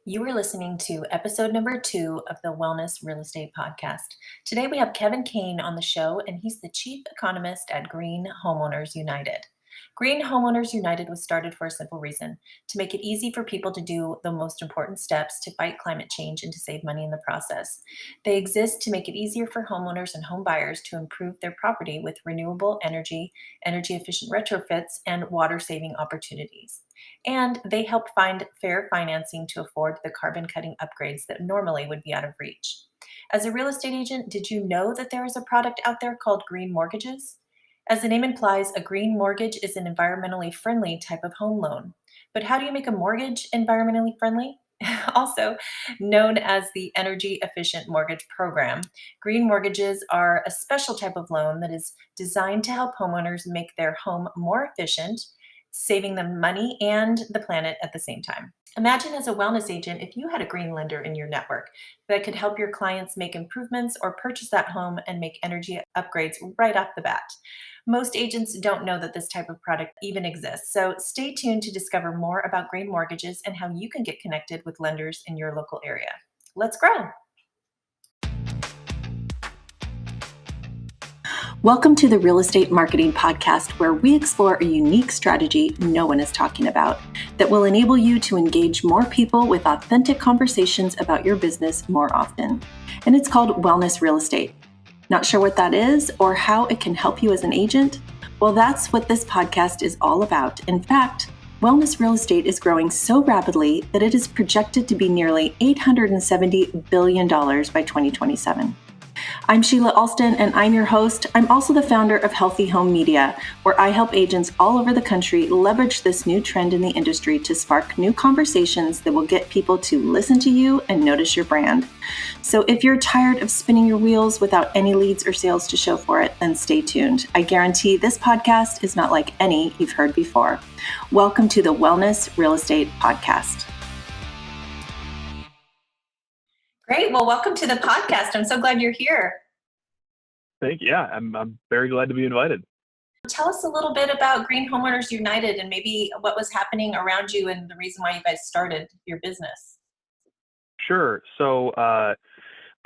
You are listening to episode number 2 of the Wellness Real Estate Podcast. Today we have Kevin Kane on the show, and he's the chief economist at Green Homeowners United. Green Homeowners United was started for a simple reason: to make it easy for people to do the most important steps to fight climate change and to save money in the process. They exist to make it easier for homeowners and home buyers to improve their property with renewable energy, energy efficient retrofits, and water saving opportunities. And they help find fair financing to afford the carbon cutting upgrades that normally would be out of reach. As a real estate agent, did you know that there is a product out there called green mortgages? As the name implies, a green mortgage is an environmentally friendly type of home loan. But how do you make a mortgage environmentally friendly? Also known as the energy efficient mortgage program, green mortgages are a special type of loan that is designed to help homeowners make their home more efficient, saving them money and the planet at the same time. Imagine, as a wellness agent, if you had a green lender in your network that could help your clients make improvements or purchase that home and make energy upgrades right off the bat. Most agents don't know that this type of product even exists. So stay tuned to discover more about green mortgages and how you can get connected with lenders in your local area. Let's grow. Welcome to the Real Estate Marketing Podcast, where we explore a unique strategy no one is talking about that will enable you to engage more people with authentic conversations about your business more often. And it's called Wellness Real Estate. Not sure what that is or how it can help you as an agent? Well, that's what this podcast is all about. In fact, Wellness Real Estate is growing so rapidly that it is projected to be nearly $870 billion by 2027. I'm Sheila Alston, and I'm your host. I'm also the founder of Healthy Home Media, where I help agents all over the country leverage this new trend in the industry to spark new conversations that will get people to listen to you and notice your brand. So if you're tired of spinning your wheels without any leads or sales to show for it, then stay tuned. I guarantee this podcast is not like any you've heard before. Welcome to the Wellness Real Estate Podcast. Great. Well, welcome to the podcast. I'm so glad you're here. Thank you. Yeah, I'm very glad to be invited. Tell us a little bit about Green Homeowners United and maybe what was happening around you and the reason why you guys started your business. Sure. So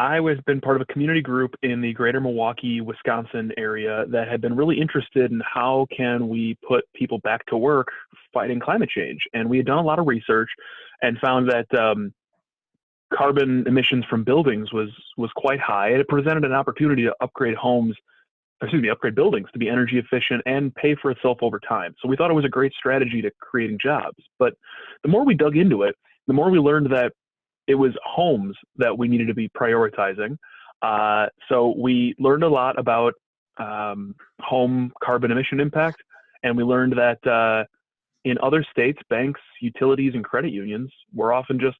I was been part of a community group in the greater Milwaukee, Wisconsin area that had been really interested in how can we put people back to work fighting climate change. And we had done a lot of research and found that carbon emissions from buildings was quite high, and it presented an opportunity to upgrade buildings to be energy efficient and pay for itself over time. So we thought it was a great strategy to creating jobs. But the more we dug into it, the more we learned that it was homes that we needed to be prioritizing. So we learned a lot about home carbon emission impact, and we learned that in other states, banks, utilities, and credit unions were often just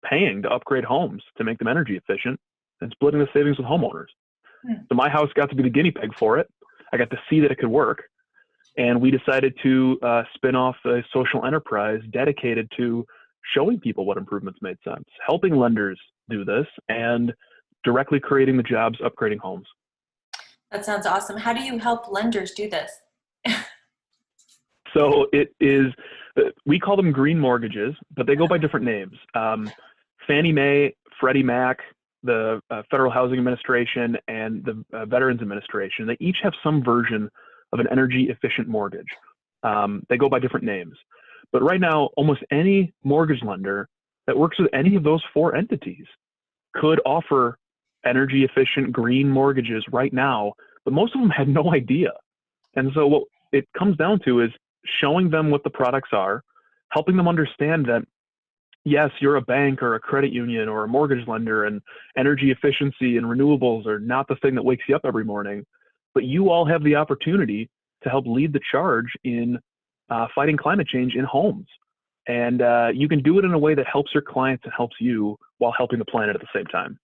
paying to upgrade homes to make them energy efficient and splitting the savings with homeowners. So my house got to be the guinea pig for it. I got to see that it could work. And we decided to spin off a social enterprise dedicated to showing people what improvements made sense, helping lenders do this, and directly creating the jobs upgrading homes. That sounds awesome. How do you help lenders do this? So it is, we call them green mortgages, but they go by different names. Fannie Mae, Freddie Mac, the Federal Housing Administration, and the Veterans Administration, they each have some version of an energy efficient mortgage. They go by different names. But right now, almost any mortgage lender that works with any of those four entities could offer energy efficient green mortgages right now, but most of them had no idea. And so what it comes down to is showing them what the products are, helping them understand that, yes, you're a bank or a credit union or a mortgage lender, and energy efficiency and renewables are not the thing that wakes you up every morning, but you all have the opportunity to help lead the charge in fighting climate change in homes. And you can do it in a way that helps your clients and helps you while helping the planet at the same time.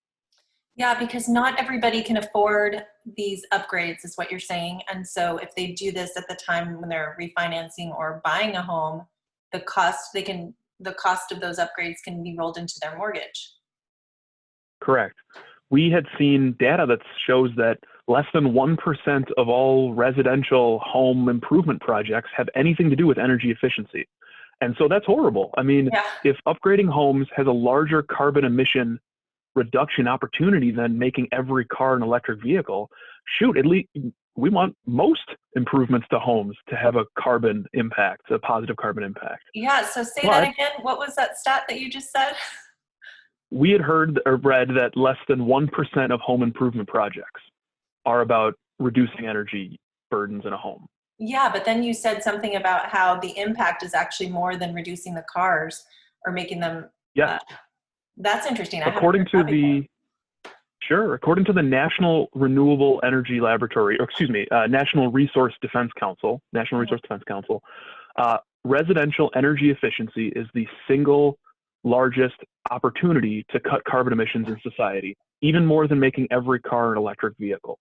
Yeah, because not everybody can afford these upgrades, is what you're saying. And so if they do this at the time when they're refinancing or buying a home, the cost of those upgrades can be rolled into their mortgage. Correct. We had seen data that shows that less than 1% of all residential home improvement projects have anything to do with energy efficiency. And so that's horrible. I mean, Yeah. if upgrading homes has a larger carbon emission reduction opportunity than making every car an electric vehicle, shoot, at least we want most improvements to homes to have a carbon impact, a positive carbon impact. Yeah. So say that But again. What was that stat that you just said? we had heard or read that less than 1% of home improvement projects are about reducing energy burdens in a home. Yeah, but then you said something about how the impact is actually more than reducing the cars or making them. Yes, Uh, that's interesting. I haven't according heard to that before. according to the National Renewable Energy Laboratory, or excuse me, National Resource Defense Council, residential energy efficiency is the single largest opportunity to cut carbon emissions in society, even more than making every car an electric vehicle.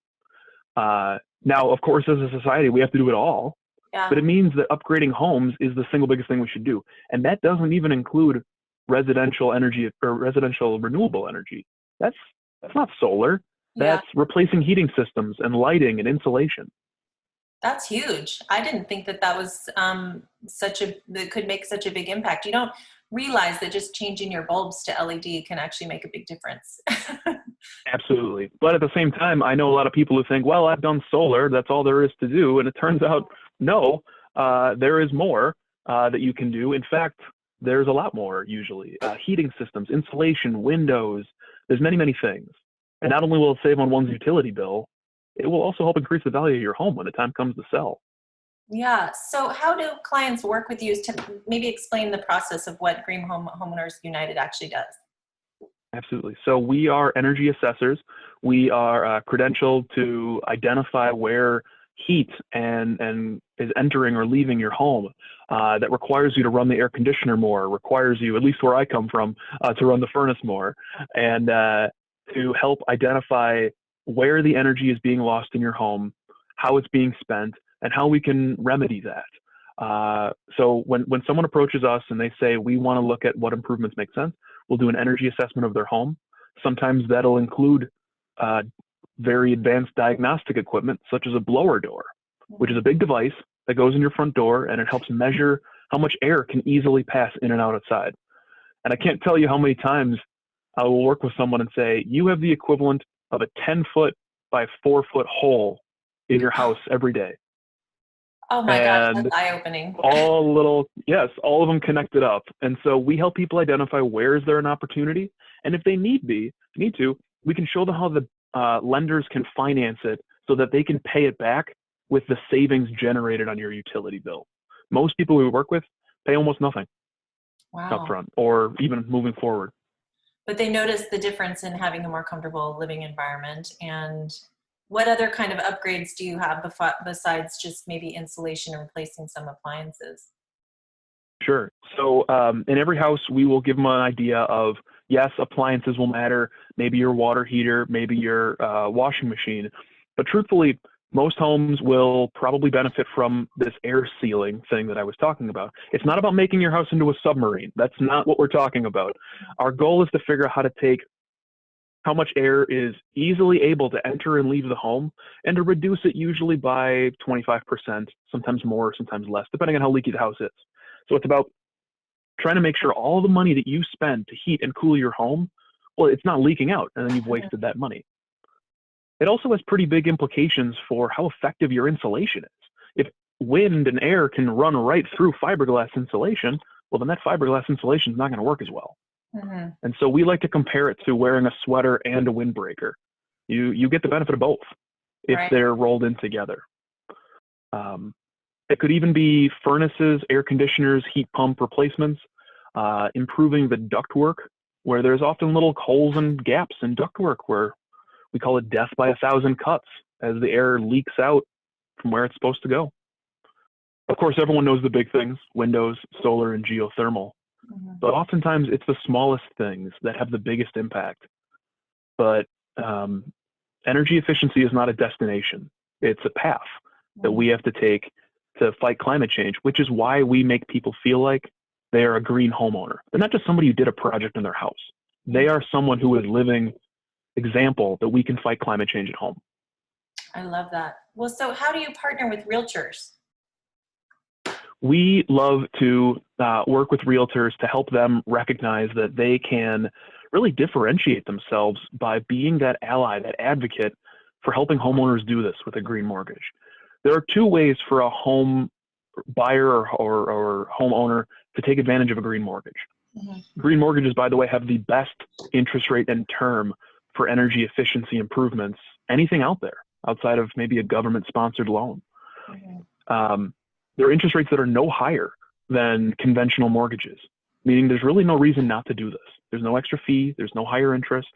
Now, of course, as a society, we have to do it all, Yeah. but it means that upgrading homes is the single biggest thing we should do. And that doesn't even include residential energy or residential renewable energy. That's not solar. Yeah. That's replacing heating systems and lighting and insulation. That's huge. I didn't think that that was that could make such a big impact. You don't realize that just changing your bulbs to LED can actually make a big difference. Absolutely. But at the same time, I know a lot of people who think, well, I've done solar. That's all there is to do. And it turns out, no, there is more that you can do. In fact, there's a lot more usually. Heating systems, insulation, windows, there's many, many things. And not only will it save on one's utility bill, it will also help increase the value of your home when the time comes to sell. Yeah. So how do clients work with you to maybe explain the process of what Homeowners United actually does? Absolutely. So we are energy assessors. We are credentialed to identify where heat and is entering or leaving your home. That requires you to run the air conditioner more, requires you, at least where I come from, to run the furnace more, and to help identify where the energy is being lost in your home, how it's being spent, and how we can remedy that. So when someone approaches us and they say, we want to look at what improvements make sense, we'll do an energy assessment of their home. Sometimes that'll include very advanced diagnostic equipment, such as a blower door, which is a big device that goes in your front door, and it helps measure how much air can easily pass in and out outside. And I can't tell you how many times I will work with someone and say, you have the equivalent of a 10-foot by 4-foot hole in your house every day. Oh my gosh, that's And eye-opening. all of them connected up. And so we help people identify where is there an opportunity. And if they need to, we can show them how the lenders can finance it so that they can pay it back with the savings generated on your utility bill. Most people we work with pay almost nothing Wow. upfront or even moving forward. But they notice the difference in having a more comfortable living environment. And what other kind of upgrades do you have besides just maybe insulation and replacing some appliances? Sure. So in every house, we will give them an idea of, yes, appliances will matter, maybe your water heater, maybe your washing machine. But truthfully, most homes will probably benefit from this air sealing thing that I was talking about. It's not about making your house into a submarine. That's not what we're talking about. Our goal is to figure out how to take how much air is easily able to enter and leave the home, and to reduce it usually by 25%, sometimes more, sometimes less, depending on how leaky the house is. So it's about trying to make sure all the money that you spend to heat and cool your home, well, it's not leaking out, and then you've wasted that money. It also has pretty big implications for how effective your insulation is. If wind and air can run right through fiberglass insulation, well, then that fiberglass insulation is not going to work as well. Mm-hmm. And so we like to compare it to wearing a sweater and a windbreaker. You get the benefit of both if Right. they're rolled in together. It could even be furnaces, air conditioners, heat pump replacements, improving the ductwork, where there's often little holes and gaps in ductwork where we call it death by 1,000 cuts as the air leaks out from where it's supposed to go. Of course, everyone knows the big things, windows, solar, and geothermal. Mm-hmm. But oftentimes it's the smallest things that have the biggest impact. But energy efficiency is not a destination. It's a path that we have to take to fight climate change, which is why we make people feel like they are a green homeowner. They're not just somebody who did a project in their house. They are someone who is living example that we can fight climate change at home. I love that. Well, so how do you partner with realtors? We love to work with realtors to help them recognize that they can really differentiate themselves by being that ally, that advocate for helping homeowners do this with a green mortgage. There are two ways for a home buyer or homeowner to take advantage of a green mortgage. Green mortgages, by the way, have the best interest rate and term for energy efficiency improvements, anything out there outside of maybe a government-sponsored loan. There are interest rates that are no higher than conventional mortgages, meaning there's really no reason not to do this. There's no extra fee, there's no higher interest.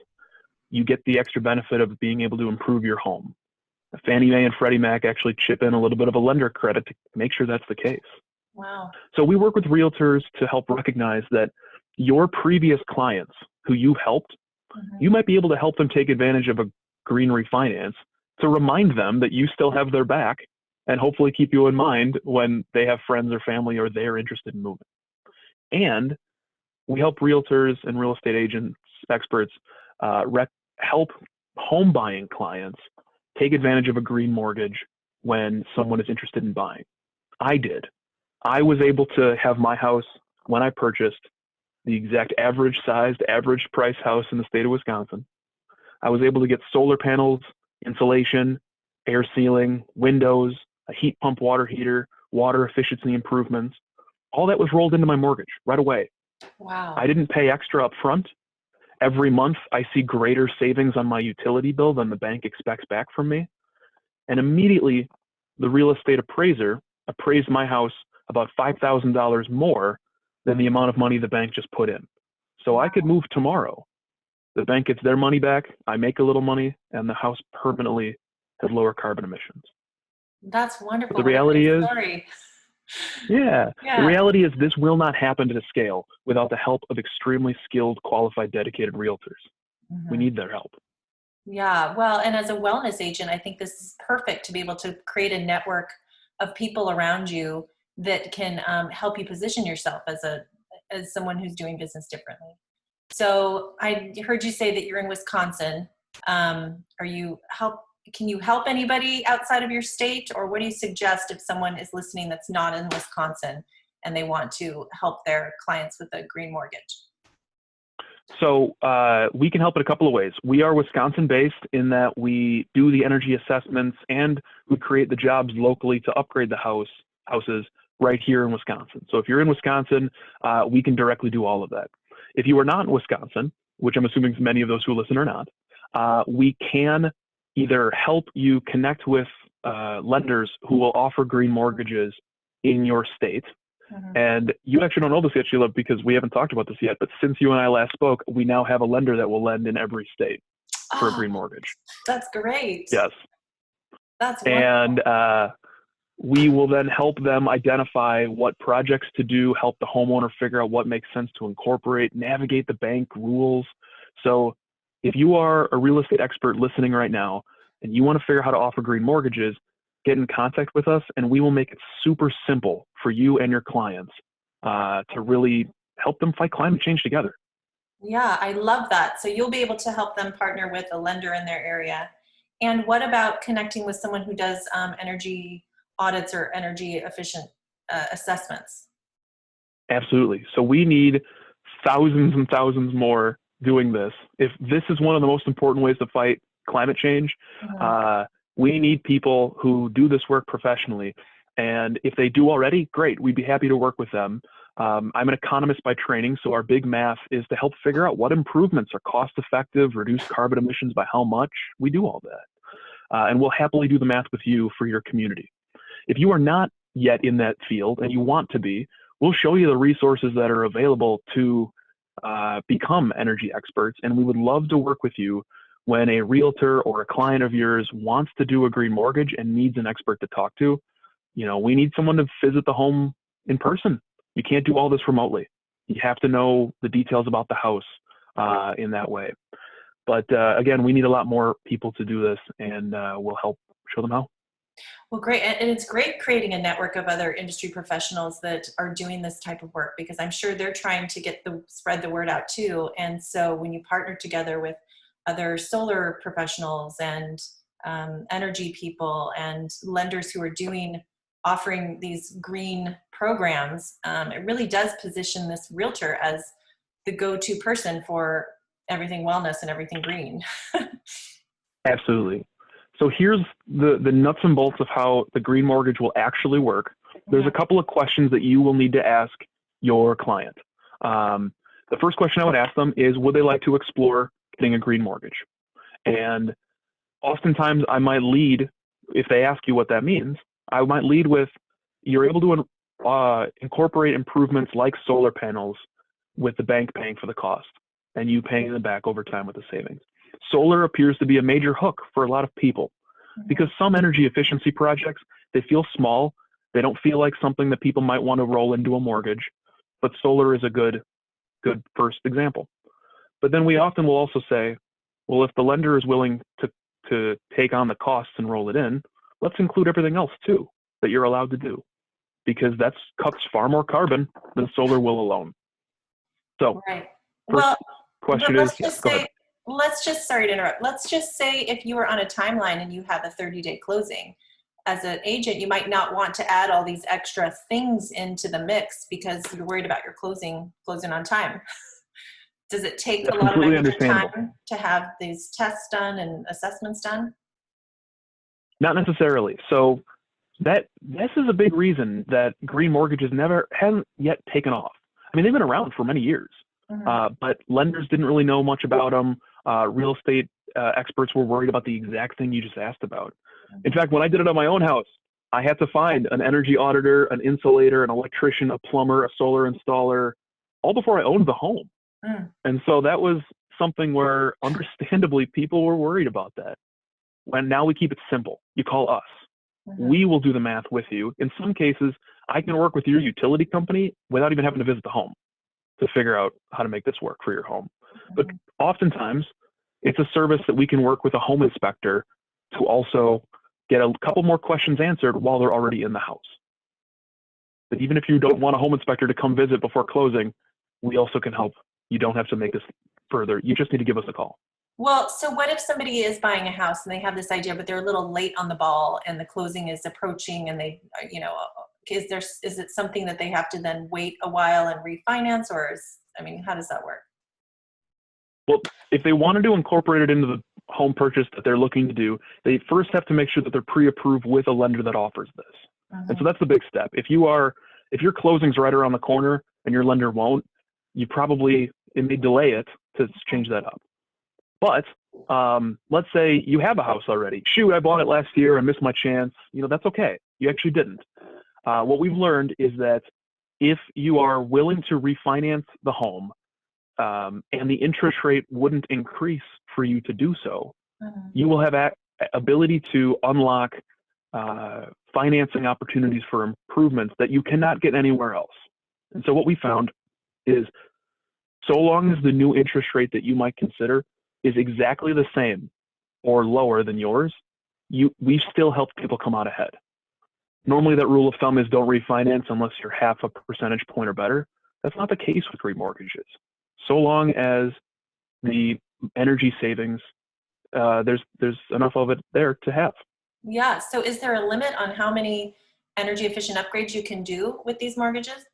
You get the extra benefit of being able to improve your home. Fannie Mae and Freddie Mac actually chip in a little bit of a lender credit to make sure that's the case. Wow. So we work with realtors to help recognize that your previous clients who you've helped, you might be able to help them take advantage of a green refinance to remind them that you still have their back and hopefully keep you in mind when they have friends or family or they're interested in moving. And we help realtors and real estate agents, experts, help home buying clients take advantage of a green mortgage when someone is interested in buying. I did. I was able to have my house, when I purchased, the exact average sized, average price house in the state of Wisconsin. I was able to get solar panels, insulation, air sealing, windows, a heat pump water heater, water efficiency improvements. All that was rolled into my mortgage right away. Wow. I didn't pay extra up front. Every month, I see greater savings on my utility bill than the bank expects back from me. And immediately, the real estate appraiser appraised my house about $5,000 more than the amount of money the bank just put in. So I could move tomorrow. The bank gets their money back, I make a little money, and the house permanently has lower carbon emissions. That's wonderful. But the reality is, story. the reality is this will not happen to scale without the help of extremely skilled, qualified, dedicated realtors. We need their help. Yeah, well, and as a wellness agent, I think this is perfect to be able to create a network of people around you that can help you position yourself as someone who's doing business differently. So I heard you say that you're in Wisconsin. Can you help anybody outside of your state, or what do you suggest if someone is listening that's not in Wisconsin and they want to help their clients with a green mortgage? So we can help in a couple of ways. We are Wisconsin-based in that we do the energy assessments and we create the jobs locally to upgrade the houses right here in Wisconsin. So if you're in Wisconsin, we can directly do all of that. If you are not in Wisconsin, which I'm assuming many of those who listen are not, we can either help you connect with lenders who will offer green mortgages in your state. And you actually don't know this yet, Sheila, because we haven't talked about this yet, but since you and I last spoke, we now have a lender that will lend in every state for a green mortgage. That's great. Yes. That's wonderful. And we will then help them identify what projects to do, help the homeowner figure out what makes sense to incorporate, navigate the bank rules. So if you are a real estate expert listening right now and you want to figure out how to offer green mortgages, get in contact with us and we will make it super simple for you and your clients to really help them fight climate change together. Yeah, I love that. So you'll be able to help them partner with a lender in their area. And what about connecting with someone who does energy audits or energy efficient assessments? Absolutely. So we need thousands and thousands more doing this. If this is one of the most important ways to fight climate change, we need people who do this work professionally. And if they do already, great, we'd be happy to work with them. I'm an economist by training, so our big math is to help figure out what improvements are cost effective, reduce carbon emissions by how much. We do all that. And we'll happily do the math with you for your community. If you are not yet in that field and you want to be, we'll show you the resources that are available to become energy experts. And we would love to work with you when a realtor or a client of yours wants to do a green mortgage and needs an expert to talk to. You know, we need someone to visit the home in person. You can't do all this remotely. You have to know the details about the house in that way. But again, we need a lot more people to do this, and we'll help show them how. Well, great. And it's great creating a network of other industry professionals that are doing this type of work, because I'm sure they're trying to spread the word out too. And so when you partner together with other solar professionals and energy people and lenders who are doing offering these green programs, it really does position this realtor as the go-to person for everything wellness and everything green. Absolutely. So here's the nuts and bolts of how the green mortgage will actually work. There's a couple of questions that you will need to ask your client. The first question I would ask them is, would they like to explore getting a green mortgage? And oftentimes I might lead, if they ask you what that means, I might lead with, you're able to incorporate improvements like solar panels with the bank paying for the cost and you paying them back over time with the savings. Solar appears to be a major hook for a lot of people because some energy efficiency projects, they feel small. They don't feel like something that people might want to roll into a mortgage, but solar is a good first example. But then we often will also say, well, if the lender is willing to take on the costs and roll it in, let's include everything else too that you're allowed to do, because that cuts far more carbon than solar will alone. So, right. First Well, question let's is, just go say, ahead. sorry to interrupt. Let's just say if you were on a timeline and you have a 30-day closing, as an agent, you might not want to add all these extra things into the mix because you're worried about your closing on time. Does it take That's a lot of completely extra understandable. time to have these tests done and assessments done? Not necessarily. So this is a big reason that green mortgages hasn't yet taken off. I mean, they've been around for many years, but lenders didn't really know much about them. Real estate experts were worried about the exact thing you just asked about. In fact, when I did it on my own house, I had to find an energy auditor, an insulator, an electrician, a plumber, a solar installer, all before I owned the home. And so that was something where understandably people were worried about that. When now we keep it simple. You call us. We will do the math with you. In some cases, I can work with your utility company without even having to visit the home to figure out how to make this work for your home. But oftentimes, it's a service that we can work with a home inspector to also get a couple more questions answered while they're already in the house. But even if you don't want a home inspector to come visit before closing, we also can help. You don't have to make this further. You just need to give us a call. Well, so what if somebody is buying a house and they have this idea, but they're a little late on the ball and the closing is approaching and they, is it something that they have to then wait a while and refinance, or how does that work? Well, if they wanted to incorporate it into the home purchase that they're looking to do, they first have to make sure that they're pre-approved with a lender that offers this. And so that's the big step. If your closing's right around the corner and your lender won't, it may delay it to change that up. But let's say you have a house already. Shoot, I bought it last year. I missed my chance. That's okay. You actually didn't. What we've learned is that if you are willing to refinance the home and the interest rate wouldn't increase for you to do so, you will have ability to unlock financing opportunities for improvements that you cannot get anywhere else. And so what we found is, so long as the new interest rate that you might consider is exactly the same or lower than yours, we still help people come out ahead. Normally that rule of thumb is don't refinance unless you're half a percentage point or better. That's not the case with green mortgages. So long as the energy savings, there's enough of it there to have. Yeah. So is there a limit on how many energy efficient upgrades you can do with these mortgages?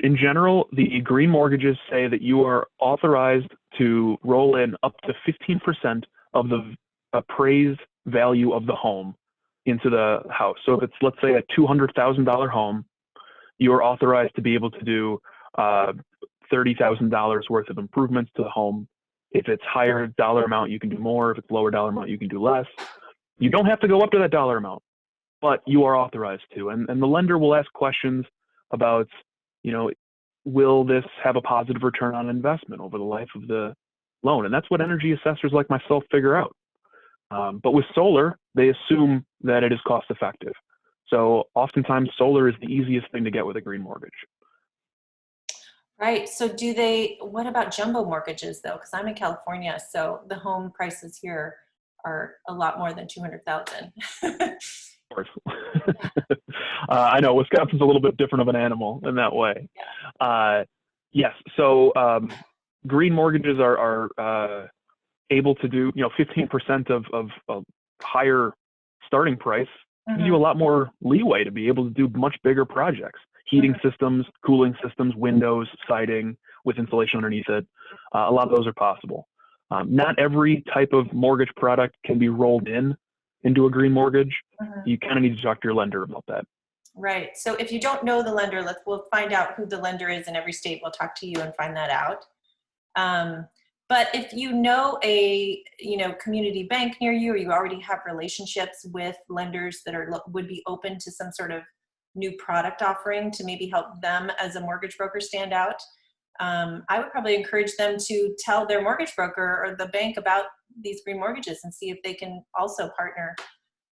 In general, the green mortgages say that you are authorized to roll in up to 15% of the appraised value of the home into the house. So if it's, let's say, a $200,000 home, you are authorized to be able to do $30,000 worth of improvements to the home. If it's higher dollar amount, you can do more. If it's lower dollar amount, you can do less. You don't have to go up to that dollar amount, but you are authorized to. And the lender will ask questions about, will this have a positive return on investment over the life of the loan? And that's what energy assessors like myself figure out. But with solar, they assume that it is cost effective. So oftentimes solar is the easiest thing to get with a green mortgage. Right. So what about jumbo mortgages though? Because I'm in California, so the home prices here are a lot more than 200,000. Of course. I know Wisconsin's a little bit different of an animal in that way. Yes. So green mortgages are able to do 15% of higher starting price gives you a Mm-hmm. lot more leeway to be able to do much bigger projects. Heating Mm-hmm. systems, cooling systems, windows, siding with insulation underneath it. A lot of those are possible. Not every type of mortgage product can be rolled into a green mortgage. Mm-hmm. You kind of need to talk to your lender about that. Right. So if you don't know the lender, we'll find out who the lender is in every state. We'll talk to you and find that out. Um, but if you know a community bank near you, or you already have relationships with lenders that would be open to some sort of new product offering to maybe help them as a mortgage broker stand out, I would probably encourage them to tell their mortgage broker or the bank about these green mortgages and see if they can also partner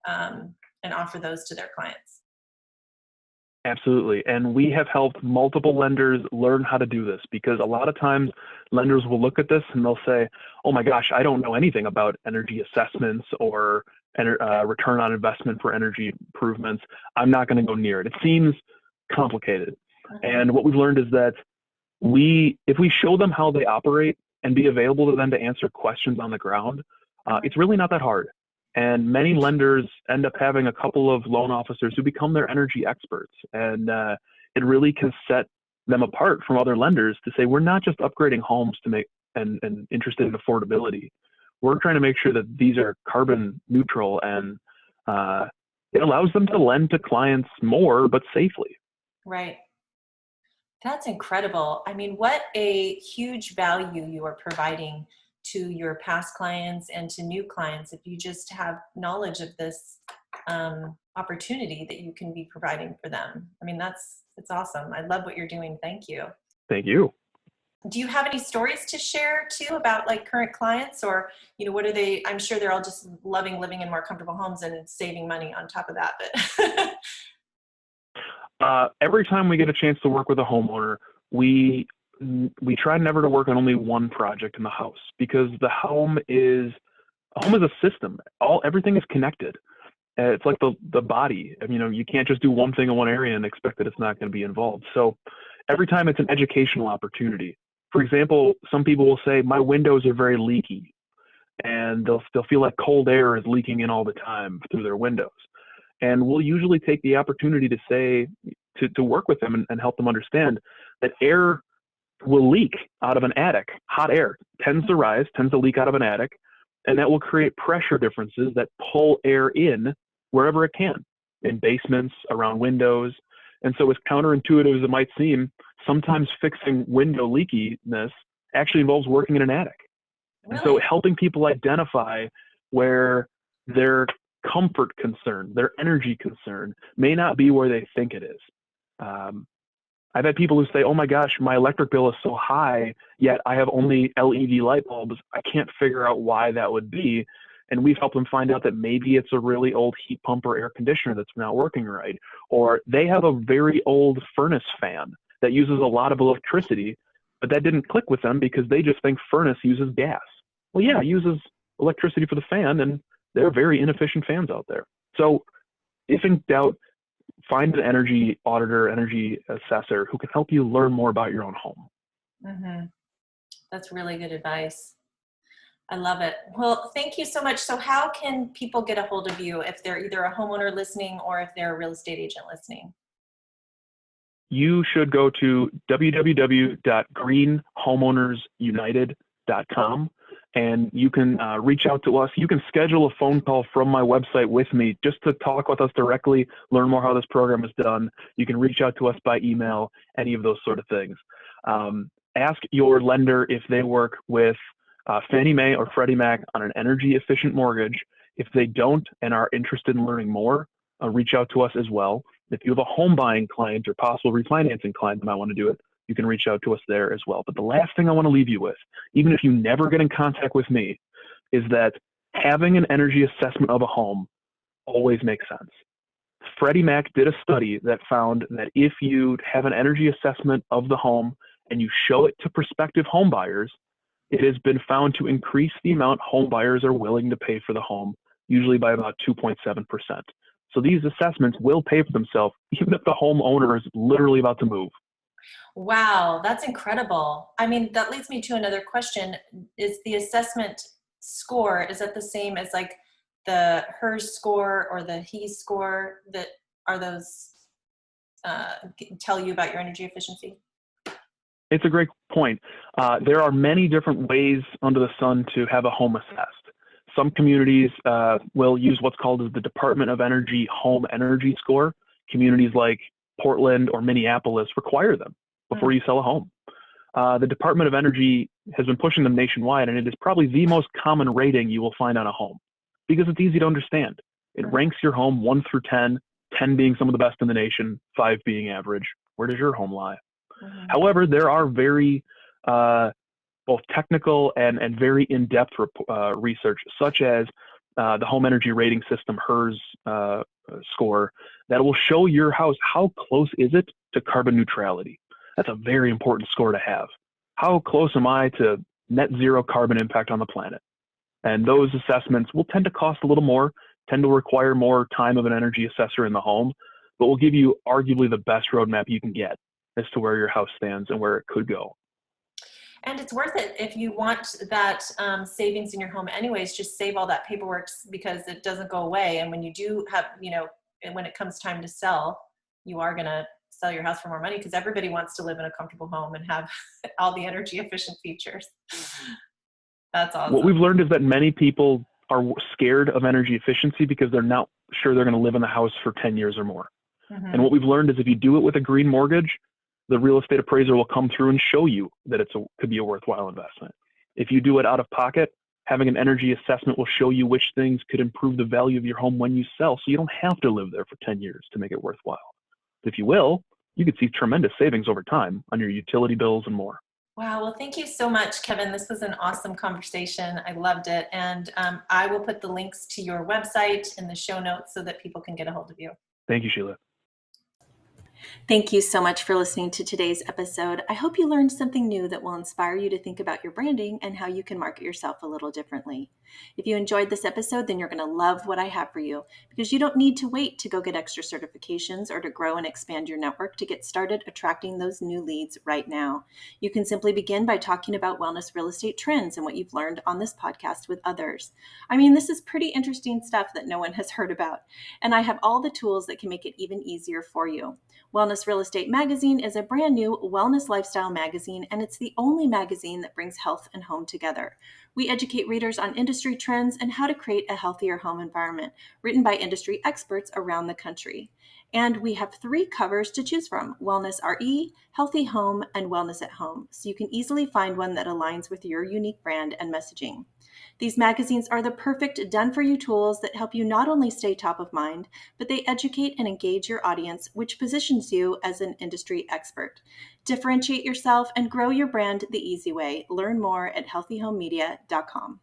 and offer those to their clients. Absolutely. And we have helped multiple lenders learn how to do this, because a lot of times lenders will look at this and they'll say, oh my gosh, I don't know anything about energy assessments or return on investment for energy improvements. I'm not going to go near it. It seems complicated. Mhm. And what we've learned is that if we show them how they operate and be available to them to answer questions on the ground, Mhm. it's really not that hard. And many lenders end up having a couple of loan officers who become their energy experts. And it really can set them apart from other lenders to say, we're not just upgrading homes to make and interested in affordability. We're trying to make sure that these are carbon neutral, and it allows them to lend to clients more, but safely. Right. That's incredible. I mean, what a huge value you are providing to your past clients and to new clients if you just have knowledge of this opportunity that you can be providing for them. I mean, it's awesome. I love what you're doing. Thank you. Thank you. Do you have any stories to share too about like current clients, or what are they? I'm sure they're all just loving living in more comfortable homes and saving money on top of that. But Every time we get a chance to work with a homeowner, we try never to work on only one project in the house, because the home is a system. Everything is connected. It's like the body. I mean, you can't just do one thing in one area and expect that it's not going to be involved. So every time it's an educational opportunity. For example, some people will say, my windows are very leaky, and they'll feel like cold air is leaking in all the time through their windows. And we'll usually take the opportunity to say, to work with them and help them understand that air will leak out of an attic. Hot air tends to leak out of an attic, and that will create pressure differences that pull air in wherever it can, in basements, around windows. And so, as counterintuitive as it might seem, sometimes fixing window leakiness actually involves working in an attic. And so really, helping people identify where their comfort concern, their energy concern may not be where they think it is. Um, I've had people who say, oh my gosh, my electric bill is so high, yet I have only LED light bulbs. I can't figure out why that would be. And we've helped them find out that maybe it's a really old heat pump or air conditioner that's not working right. Or they have a very old furnace fan that uses a lot of electricity, but that didn't click with them because they just think furnace uses gas. Well, yeah, it uses electricity for the fan, and there are very inefficient fans out there. So if in doubt, find an energy auditor, energy assessor who can help you learn more about your own home. hmm that's really good advice. I love it. Well, thank you so much. So how can people get a hold of you if they're either a homeowner listening or if they're a real estate agent listening? You should go to www.greenhomeownersunited.com, and you can reach out to us. You can schedule a phone call from my website with me just to talk with us directly, learn more how this program is done. You can reach out to us by email, any of those sort of things. Ask your lender if they work with Fannie Mae or Freddie Mac on an energy efficient mortgage. If they don't and are interested in learning more, reach out to us as well. If you have a home buying client or possible refinancing client that might want to do it, you can reach out to us there as well. But the last thing I want to leave you with, even if you never get in contact with me, is that having an energy assessment of a home always makes sense. Freddie Mac did a study that found that if you have an energy assessment of the home and you show it to prospective home buyers, it has been found to increase the amount home buyers are willing to pay for the home, usually by about 2.7%. So these assessments will pay for themselves, even if the homeowner is literally about to move. Wow, that's incredible. I mean, that leads me to another question. Is the assessment score, is that the same as like the HERS score or the HES score, that are those tell you about your energy efficiency? It's a great point. There are many different ways under the sun to have a home assessed. Some communities will use what's called as the Department of Energy Home Energy Score. Communities like Portland or Minneapolis require them before you sell a home. The Department of Energy has been pushing them nationwide, and it is probably the most common rating you will find on a home because it's easy to understand. It ranks your home 1 through 10, 10 being some of the best in the nation, 5 being average. Where does your home lie? However, there are very both technical and very in-depth research, such as the Home Energy Rating System, HERS score, that will show your house how close is it to carbon neutrality. That's a very important score to have. How close am I to net zero carbon impact on the planet? And those assessments will tend to cost a little more, tend to require more time of an energy assessor in the home, but will give you arguably the best roadmap you can get as to where your house stands and where it could go. And it's worth it if you want that savings in your home anyways. Just save all that paperwork because it doesn't go away. And when you do have, and when it comes time to sell, you are going to sell your house for more money because everybody wants to live in a comfortable home and have all the energy efficient features. That's awesome. What we've learned is that many people are scared of energy efficiency because they're not sure they're going to live in the house for 10 years or more. And what we've learned is if you do it with a green mortgage, the real estate appraiser will come through and show you that could be a worthwhile investment. If you do it out of pocket, having an energy assessment will show you which things could improve the value of your home when you sell, so you don't have to live there for 10 years to make it worthwhile. If you will, you could see tremendous savings over time on your utility bills and more. Wow. Well, thank you so much, Kevin. This was an awesome conversation. I loved it. And I will put the links to your website in the show notes so that people can get a hold of you. Thank you, Sheila. Thank you so much for listening to today's episode. I hope you learned something new that will inspire you to think about your branding and how you can market yourself a little differently. If you enjoyed this episode, then you're going to love what I have for you because you don't need to wait to go get extra certifications or to grow and expand your network to get started attracting those new leads right now. You can simply begin by talking about wellness real estate trends and what you've learned on this podcast with others. I mean, this is pretty interesting stuff that no one has heard about, and I have all the tools that can make it even easier for you. Wellness Real Estate Magazine is a brand new wellness lifestyle magazine, and it's the only magazine that brings health and home together. We educate readers on industry trends and how to create a healthier home environment, written by industry experts around the country. And we have 3 covers to choose from: Wellness RE, Healthy Home, and Wellness at Home, so you can easily find one that aligns with your unique brand and messaging. These magazines are the perfect done-for-you tools that help you not only stay top of mind, but they educate and engage your audience, which positions you as an industry expert. Differentiate yourself and grow your brand the easy way. Learn more at healthyhomemedia.com.